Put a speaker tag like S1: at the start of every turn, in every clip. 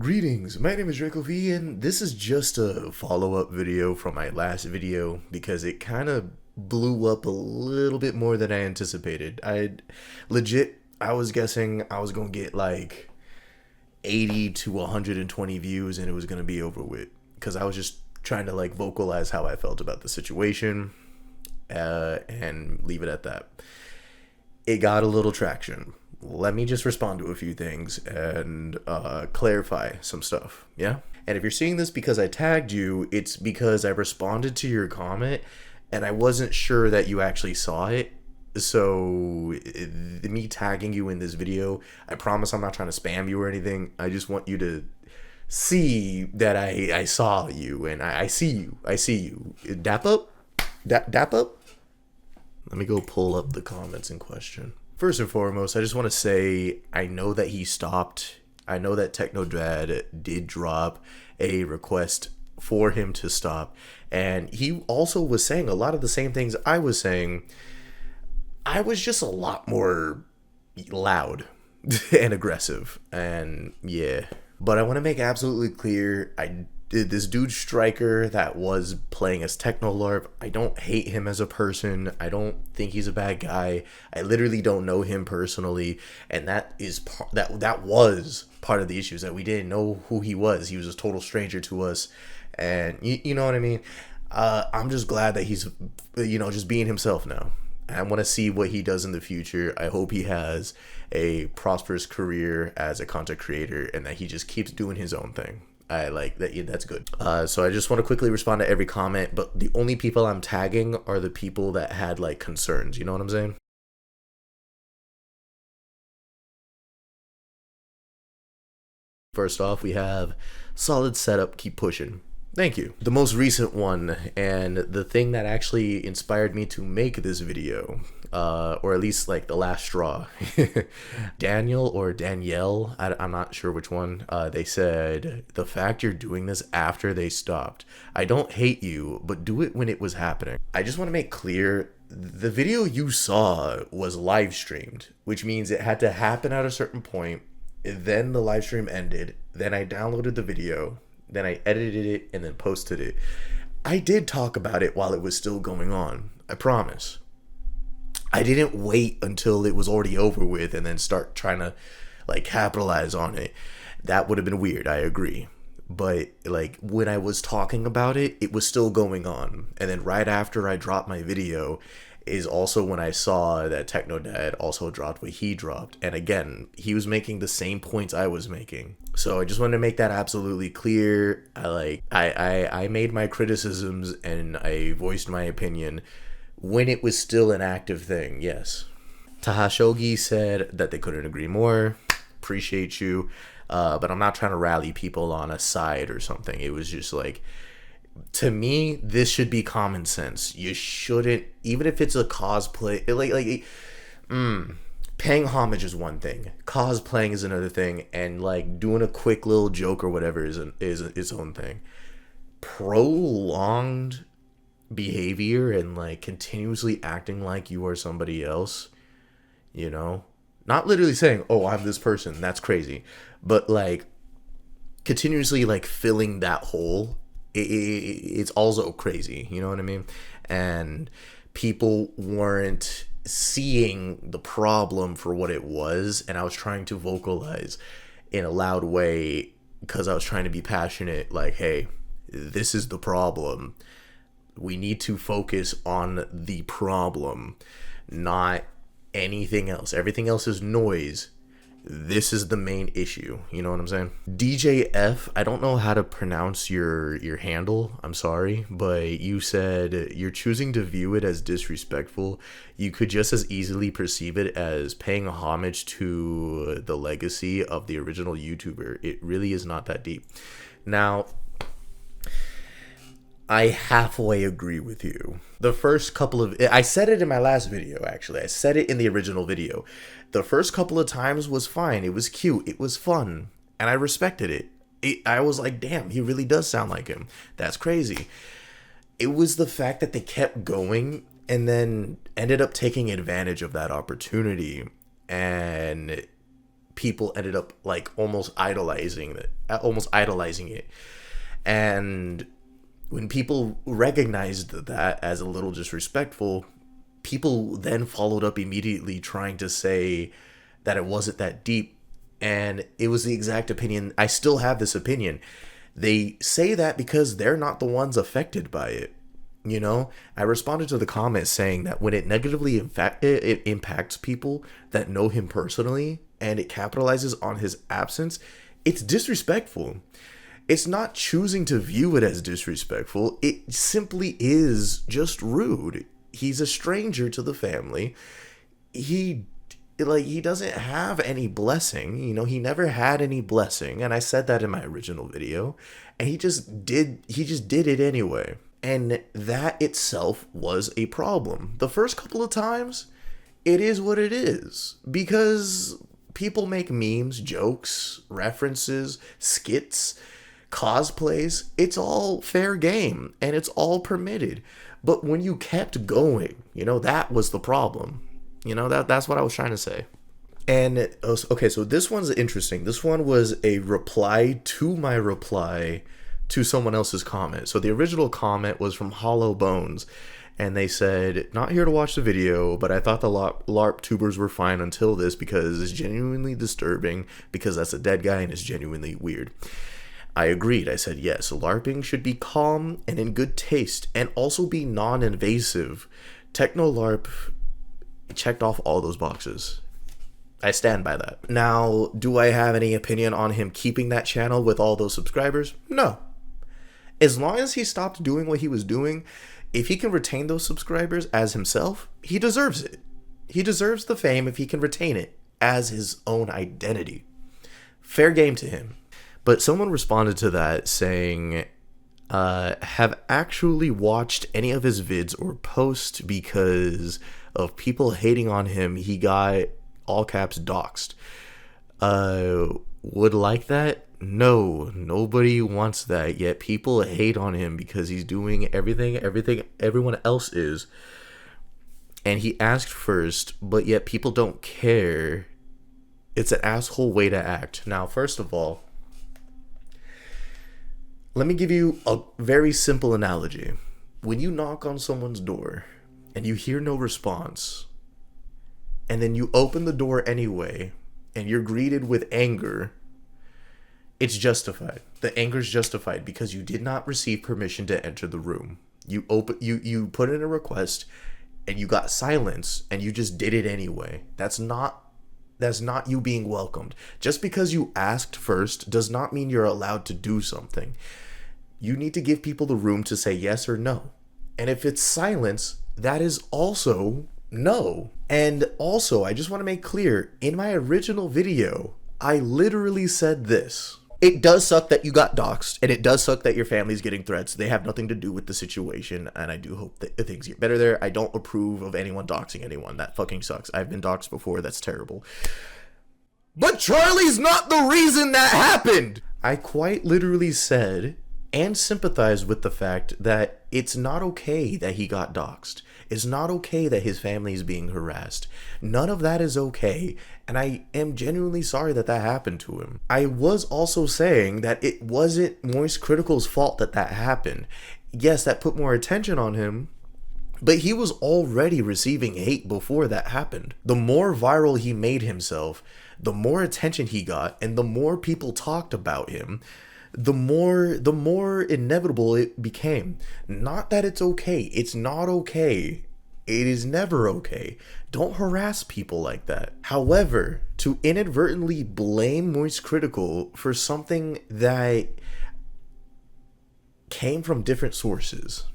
S1: Greetings, my name is DracoV, and this is just a follow-up video from my last video because it kind of blew up a little bit more than I anticipated. I was guessing I was gonna get like 80 to 120 views and it was gonna be over with because I was just trying to like vocalize how I felt about the situation and leave it at that. It got a little traction. Let me just respond to a few things and clarify some stuff, yeah? And if you're seeing this because I tagged you, it's because I responded to your comment and I wasn't sure that you actually saw it. So me tagging you in this video, I promise I'm not trying to spam you or anything. I just want you to see that I saw you and I see you. I see you. Dap up? Dap up? Let me go pull up the comments in question. First and foremost, I just want to say I know that he stopped. I know that TechnoDad did drop a request for him to stop. And he also was saying a lot of the same things I was saying. I was just a lot more loud and aggressive. And yeah. But I want to make absolutely clear, this dude Striker that was playing as TechnoLarp, I don't hate him as a person. I don't think he's a bad guy. I literally don't know him personally, and that was part of the issues, that we didn't know who he was. He was a total stranger to us, and you know what I mean. I'm just glad that he's just being himself now. I want to see what he does in the future. I hope he has a prosperous career as a content creator and that he just keeps doing his own thing. I like that. Yeah, that's good. So I just want to quickly respond to every comment, but the only people I'm tagging are the people that had like concerns. You know what I'm saying? First off, we have solid setup, keep pushing. Thank you. The most recent one, and the thing that actually inspired me to make this video, or at least like the last straw, Daniel or Danielle, I'm not sure which one, they said, the fact you're doing this after they stopped. I don't hate you, but do it when it was happening. I just want to make clear, the video you saw was live streamed, which means it had to happen at a certain point, then the live stream ended, then I downloaded the video, then I edited it and then posted it. I did talk about it while it was still going on. I promise. I didn't wait until it was already over with and then start trying to like capitalize on it. That would have been weird, I agree. But like when I was talking about it, it was still going on. And then right after I dropped my video is also when I saw that TechnoDad also dropped what he dropped. And again, he was making the same points I was making. So I just wanted to make that absolutely clear. I made my criticisms and I voiced my opinion when it was still an active thing, yes. Tahashogi said that they couldn't agree more. Appreciate you. But I'm not trying to rally people on a side or something. It was just like, to me, this should be common sense. You shouldn't, even if it's a cosplay, paying homage is one thing, cosplaying is another thing, and like doing a quick little joke or whatever is its own thing. Prolonged behavior and like continuously acting like you are somebody else, not literally saying, oh, I'm this person, that's crazy, but like continuously like filling that hole, it's also crazy, you know what I mean? And people weren't seeing the problem for what it was, and I was trying to vocalize in a loud way because I was trying to be passionate, like, hey, this is the problem. We need to focus on the problem, not anything else. Everything else is noise. This is the main issue. You know what I'm saying? DJF, I don't know how to pronounce your handle. I'm sorry, but you said you're choosing to view it as disrespectful. You could just as easily perceive it as paying homage to the legacy of the original YouTuber. It really is not that deep. Now, I halfway agree with you. The first couple of, I said it in my last video, actually. I said it in the original video. The first couple of times was fine. It was cute. It was fun. And I respected it. I was like, damn, he really does sound like him. That's crazy. It was the fact that they kept going and then ended up taking advantage of that opportunity and people ended up like almost idolizing it. And when people recognized that as a little disrespectful, people then followed up immediately trying to say that it wasn't that deep. And it was the exact opinion. I still have this opinion. They say that because they're not the ones affected by it. You know, I responded to the comment saying that when it negatively it impacts people that know him personally and it capitalizes on his absence, it's disrespectful. It's not choosing to view it as disrespectful. It simply is just rude. He's a stranger to the family. He doesn't have any blessing. You know, he never had any blessing. And I said that in my original video. And he just did it anyway. And that itself was a problem. The first couple of times, it is what it is. Because people make memes, jokes, references, skits, cosplays. It's all fair game. And it's all permitted. But when you kept going, you know, that was the problem. You know, that's what I was trying to say. And, okay, so this one's interesting. This one was a reply to my reply to someone else's comment. So the original comment was from Hollow Bones, and they said, not here to watch the video, but I thought the LARP tubers were fine until this because it's genuinely disturbing, because that's a dead guy and it's genuinely weird. I agreed. I said, yes, LARPing should be calm and in good taste and also be non-invasive. Techno LARP checked off all those boxes. I stand by that. Now, do I have any opinion on him keeping that channel with all those subscribers? No. As long as he stopped doing what he was doing, if he can retain those subscribers as himself, he deserves it. He deserves the fame if he can retain it as his own identity. Fair game to him. But someone responded to that saying, have actually watched any of his vids or posts because of people hating on him. He got, all caps, doxed. Would like that? No, nobody wants that, yet people hate on him because he's doing everything everyone else is. And he asked first, but yet people don't care. It's an asshole way to act. Now, first of all, let me give you a very simple analogy. When you knock on someone's door and you hear no response, and then you open the door anyway, and you're greeted with anger, it's justified. The anger is justified because you did not receive permission to enter the room. You put in a request, and you got silence, and you just did it anyway. That's not you being welcomed. Just because you asked first does not mean you're allowed to do something. You need to give people the room to say yes or no. And if it's silence, that is also no. And also, I just want to make clear, in my original video, I literally said this. It does suck that you got doxxed, and it does suck that your family's getting threats. They have nothing to do with the situation, and I do hope that things get better there. I don't approve of anyone doxing anyone. That fucking sucks. I've been doxxed before. That's terrible. But Charlie's not the reason that happened! I quite literally said and sympathize with the fact that it's not okay that he got doxxed. It's not okay that his family is being harassed. None of that is okay, and I am genuinely sorry that that happened to him. I was also saying that it wasn't Moist Critical's fault that that happened. Yes, that put more attention on him, but he was already receiving hate before that happened. The more viral he made himself, the more attention he got, and the more people talked about him, the more inevitable it became. Not that it's okay. It's not okay. It is never okay. Don't harass people like that. However, to inadvertently blame Moist Critical for something that came from different sources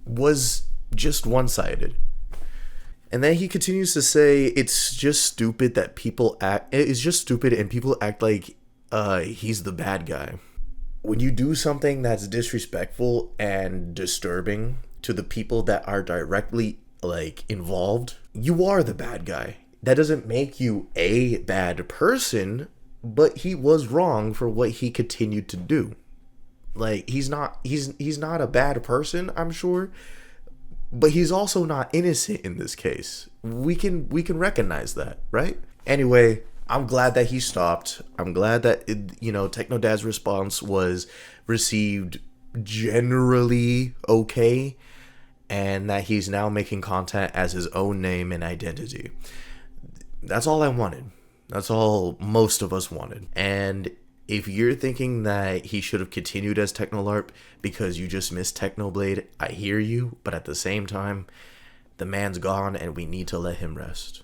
S1: was just one-sided. And then he continues to say it's just stupid that people act, it's just stupid and people act like he's the bad guy. When you do something that's disrespectful and disturbing to the people that are directly involved, you are the bad guy. That doesn't make you a bad person, but he was wrong for what he continued to do. He's not a bad person, I'm sure, but he's also not innocent in this case. We can recognize that, right? Anyway, I'm glad that he stopped. I'm glad that Technodad's response was received generally okay, and that he's now making content as his own name and identity. That's all I wanted. That's all most of us wanted. And if you're thinking that he should have continued as Technolarp because you just missed Technoblade, I hear you, but at the same time, the man's gone and we need to let him rest.